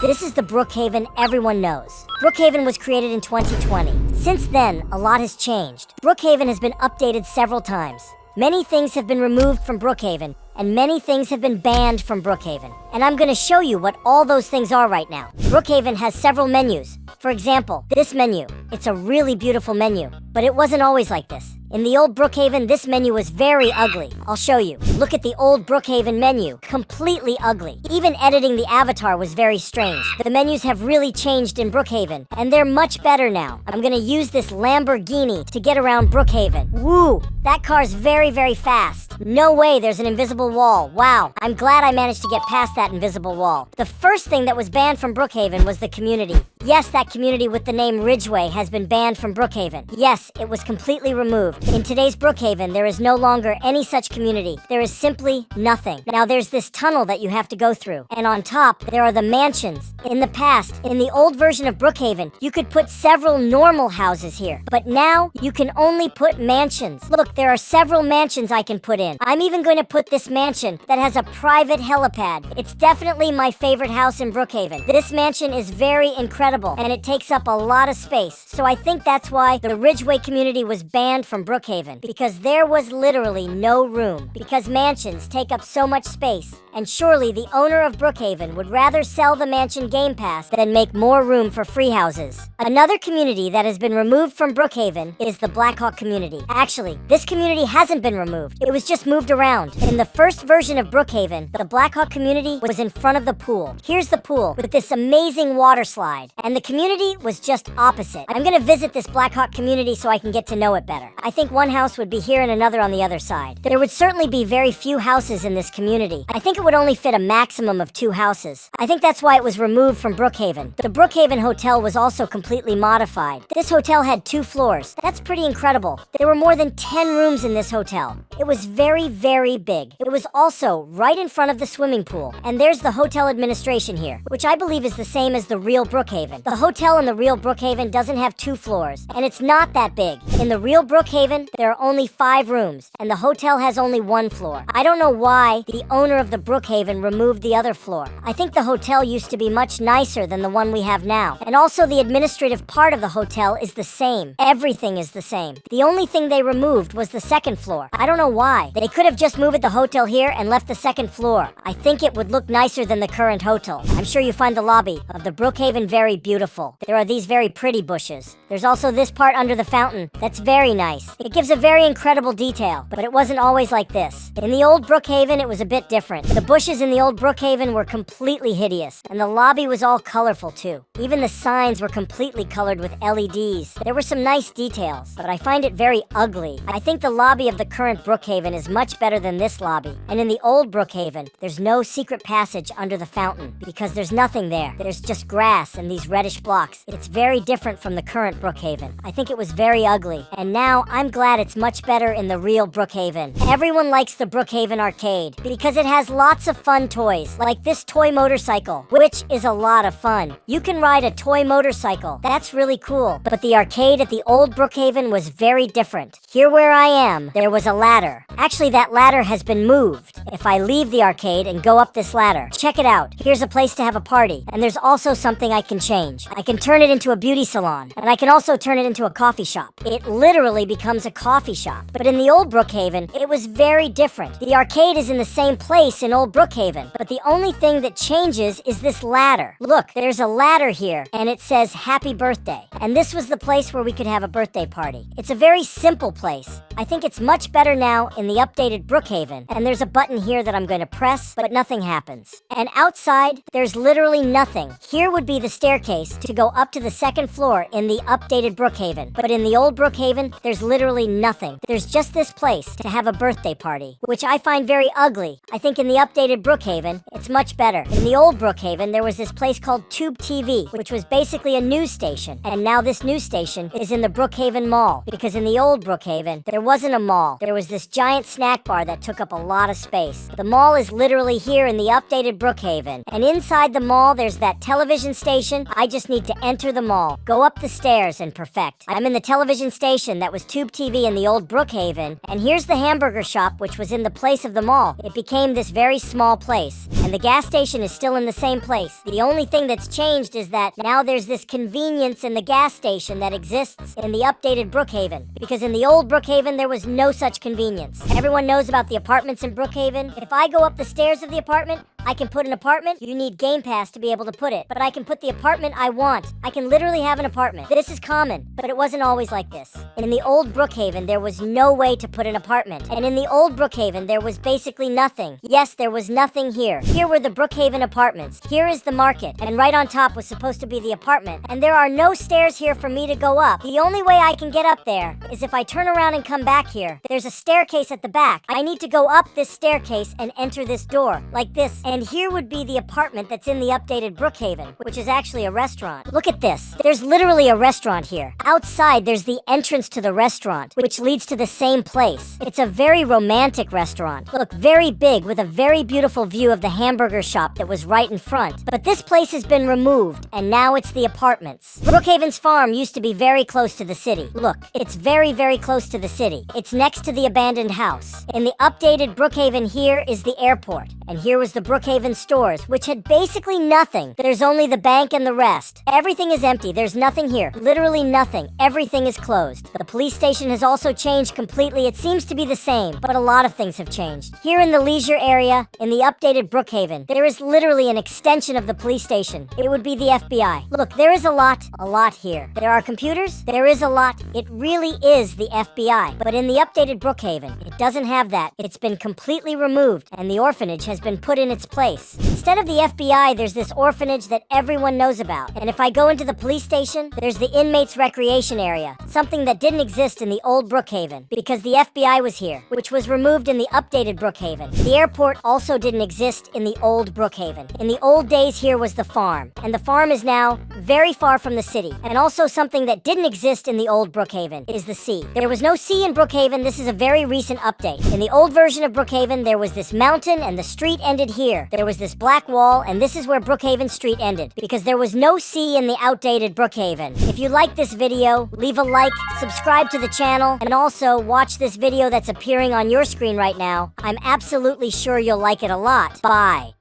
This is the Brookhaven everyone knows. Brookhaven was created in 2020. Since then, a lot has changed. Brookhaven has been updated several times. Many things have been removed from Brookhaven, and many things have been banned from Brookhaven. And I'm gonna show you what all those things are right now. Brookhaven has several menus. For example, this menu. It's a really beautiful menu, but it wasn't always like this. In the old Brookhaven, this menu was very ugly. I'll show you. Look at the old Brookhaven menu. Completely ugly. Even editing the avatar was very strange. The menus have really changed in Brookhaven, and they're much better now. I'm gonna use this Lamborghini to get around Brookhaven. Woo! That car's very, very fast. No way there's an invisible wall. Wow, I'm glad I managed to get past that invisible wall. The first thing that was banned from Brookhaven was the community. Yes, that community with the name Ridgeway has been banned from Brookhaven. Yes, it was completely removed. In today's Brookhaven, there is no longer any such community. There is simply nothing. Now there's this tunnel that you have to go through, and on top, there are the mansions. In the past, in the old version of Brookhaven, you could put several normal houses here, but now you can only put mansions. Look, there are several mansions I can put in. I'm even going to put this mansion that has a private helipad. It's definitely my favorite house in Brookhaven. This mansion is very incredible, and it takes up a lot of space, so I think that's why the Ridgeway community was banned from Brookhaven, because there was literally no room, because mansions take up so much space, and surely the owner of Brookhaven would rather sell the mansion Game Pass than make more room for free houses. Another community that has been removed from Brookhaven is the Blackhawk community. Actually, this community hasn't been removed. It was just moved around. In the first version of Brookhaven, the Blackhawk community was in front of the pool. Here's the pool with this amazing water slide, and the community was just opposite. I'm gonna visit this Blackhawk community so I can get to know it better. I think one house would be here and another on the other side. There would certainly be very few houses in this community. I think it would only fit a maximum of 2 houses. I think that's why it was removed from Brookhaven. The Brookhaven Hotel was also completely modified. This hotel had 2 floors. That's pretty incredible. There were more than 10 rooms in this hotel. It was very, very big. It was also right in front of the swimming pool. And there's the hotel administration here, which I believe is the same as the real Brookhaven. The hotel in the real Brookhaven doesn't have 2 floors, and it's not that big. In the real Brookhaven, there are only 5 rooms, and the hotel has only 1 floor. I don't know why the owner of the Brookhaven removed the other floor. I think the hotel used to be much nicer than the one we have now. And also the administrative part of the hotel is the same. Everything is the same. The only thing they removed was the 2nd floor. I don't know why. They could have just moved the hotel here and left the 2nd floor. I think it would look nicer than the current hotel. I'm sure you find the lobby of the Brookhaven very beautiful. There are these very pretty bushes. There's also this part under the fountain that's very nice. It gives a very incredible detail, but it wasn't always like this. In the old Brookhaven, it was a bit different. The bushes in the old Brookhaven were completely hideous, and the lobby was all colorful too. Even the signs were completely colored with LEDs. There were some nice details, but I find it very ugly. I think the lobby of the current Brookhaven is much better than this lobby. And in the old Brookhaven, there's no secret passage under the fountain, because there's nothing there. There's just grass and these reddish blocks. It's very different from the current Brookhaven. I think it was very ugly, and now I'm glad it's much better in the real Brookhaven. Everyone likes the Brookhaven arcade because it has lots of fun toys, like this toy motorcycle, which is a lot of fun. You can ride a toy motorcycle. That's really cool. But the arcade at the old Brookhaven was very different. Here where I am, there was a ladder. Actually, that ladder has been moved. If I leave the arcade and go up this ladder, check it out. Here's a place to have a party, and there's also something I can change. I can turn it into a beauty salon, and I can also turn it into a coffee shop. It literally becomes a coffee shop. But in the old Brookhaven, it was very different. The arcade is in the same place in old Brookhaven, but the only thing that changes is this ladder. Look, there's a ladder here, and it says happy birthday. And this was the place where we could have a birthday party. It's a very simple place. I think it's much better now in the updated Brookhaven, and there's a button here that I'm going to press, but nothing happens. And outside, there's literally nothing. Here would be the staircase to go up to the 2nd floor in the updated Brookhaven, but in the old Brookhaven, there's literally nothing. There's just this place to have a birthday party, which I find very ugly. I think in the updated Brookhaven, it's much better. In the old Brookhaven, there was this place called Tube TV, which was basically a news station, and now this news station is in the Brookhaven Mall, because in the old Brookhaven, there wasn't a mall. There was this giant snack bar that took up a lot of space. The mall is literally here in the updated Brookhaven, and inside the mall, there's that television station. I just need to enter the mall, go up the stairs, and perfect. I'm in the television station that was Tube TV in the old Brookhaven, and here's the hamburger shop which was in the place of the mall. It became this very small place, and the gas station is still in the same place. The only thing that's changed is that now there's this convenience in the gas station that exists in the updated Brookhaven, because in the old Brookhaven there was no such convenience. Everyone knows about the apartments in Brookhaven. If I go up the stairs of the apartment, I can put an apartment. You need Game Pass to be able to put it, but I can put the apartment I want. I can literally have an apartment. This is common, but it wasn't always like this. In the old Brookhaven, there was no way to put an apartment, and in the old Brookhaven, there was basically nothing. Yes, there was nothing here. Here were the Brookhaven apartments. Here is the market, and right on top was supposed to be the apartment, and there are no stairs here for me to go up. The only way I can get up there is if I turn around and come back here. There's a staircase at the back. I need to go up this staircase and enter this door, like this. And here would be the apartment that's in the updated Brookhaven, which is actually a restaurant. Look at this. There's literally a restaurant here. Outside, there's the entrance to the restaurant, which leads to the same place. It's a very romantic restaurant. Look, very big with a very beautiful view of the hamburger shop that was right in front. But this place has been removed, and now it's the apartments. Brookhaven's farm used to be very close to the city. Look, it's very, very close to the city. It's next to the abandoned house. In the updated Brookhaven, here is the airport. And here was the Brookhaven stores, which had basically nothing. There's only the bank and the rest. Everything is empty. There's nothing here. Literally nothing. Everything is closed. The police station has also changed completely. It seems to be the same, but a lot of things have changed. Here in the leisure area, in the updated Brookhaven, there is literally an extension of the police station. It would be the FBI. Look, there is a lot here. There are computers. There is a lot. It really is the FBI. But in the updated Brookhaven, it doesn't have that. It's been completely removed, and the orphanage has been put in its place. Instead of the FBI, there's this orphanage that everyone knows about. And if I go into the police station, there's the inmates recreation area, something that didn't exist in the old Brookhaven because the FBI was here, which was removed in the updated Brookhaven. The airport also didn't exist in the old Brookhaven. In the old days, here was the farm, and the farm is now very far from the city. And also something that didn't exist in the old Brookhaven is the sea. There was no sea in Brookhaven. This is a very recent update. In the old version of Brookhaven, there was this mountain and the street ended here. There was this black wall, and this is where Brookhaven Street ended because there was no sea in the outdated Brookhaven. If you like this video, leave a like, subscribe to the channel, and also watch this video that's appearing on your screen right now. I'm absolutely sure you'll like it a lot. Bye.